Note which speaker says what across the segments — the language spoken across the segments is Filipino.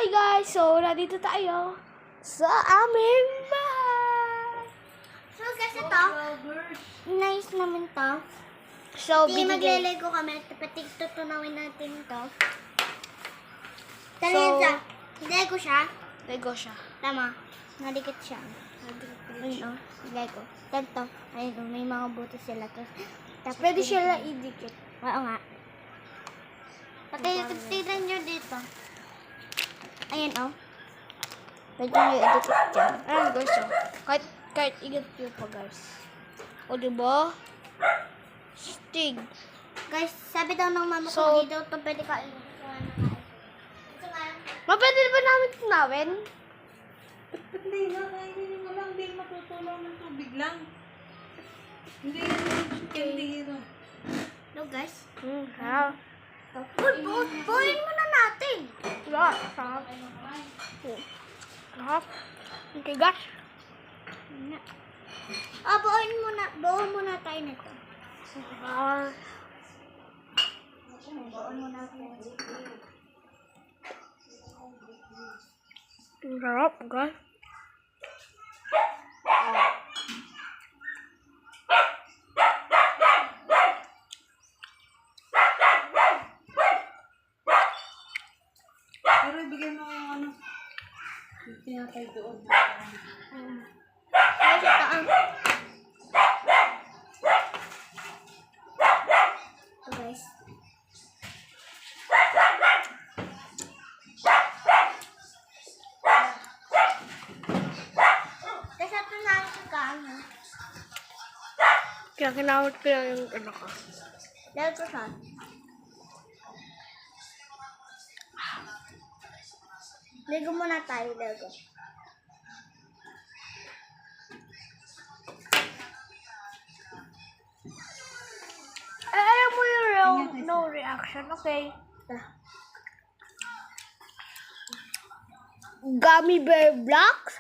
Speaker 1: Hi guys! So, nandito tayo sa aming bahay.
Speaker 2: So guys, ito, nice naman to.
Speaker 1: So,
Speaker 2: Hindi maglelego kami, pati tutunawin natin to. Tali
Speaker 1: So,
Speaker 2: siya. Lego siya.
Speaker 1: Lego siya.
Speaker 2: Tama. Nadikit siya. Ayun o, Lego. Ganito. Ayun o, may mga buto sila to. Tapos
Speaker 1: Pwede siya idikit.
Speaker 2: Oo nga. Pati tignan nyo dito. Ayun o. Pwede nyo i-edit dyan.
Speaker 1: Ayan guys, so. Kahit ingat nyo pa guys. O diba? Stig.
Speaker 2: Guys, sabi daw ng mama
Speaker 1: So,
Speaker 2: ko, dito ito pwede kain.
Speaker 1: Mapwede ba namin tunawin?
Speaker 3: Hindi nga, kainin mo lang. Hindi matutulaw ng tubig lang. Hindi yan.
Speaker 2: No guys.
Speaker 1: Ha?
Speaker 2: Buuin muna natin.
Speaker 1: Sarap. Sarap. Sarap. Okay guys.
Speaker 2: Buuin muna tayo nito.
Speaker 1: Ah.
Speaker 2: Buuin muna tayo.
Speaker 1: Sarap guys.
Speaker 3: Pero ibigay mo yung ano. Yung tinatay doon.
Speaker 2: Guys, ito ang... Ito guys. Tapos ito na ang kano.
Speaker 1: Kaya kinawat ko lang yung ano ko.
Speaker 2: Dahil ko siya. Lego muna tayo, Lego.
Speaker 1: Alam mo yung real, no reaction, okay? Gummy bear blocks?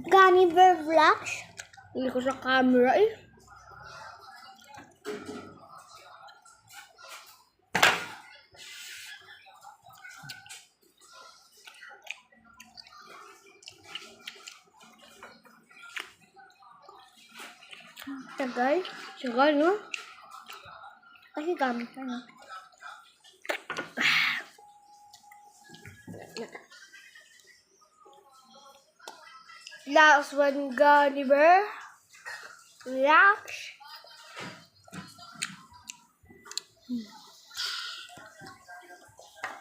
Speaker 2: Gummy bear blocks?
Speaker 1: Hindi ko sa camera eh.
Speaker 2: Tagal.
Speaker 1: Sagal, no?
Speaker 2: Kasi gamit ka na.
Speaker 1: Last one, Gummy bear. Relax.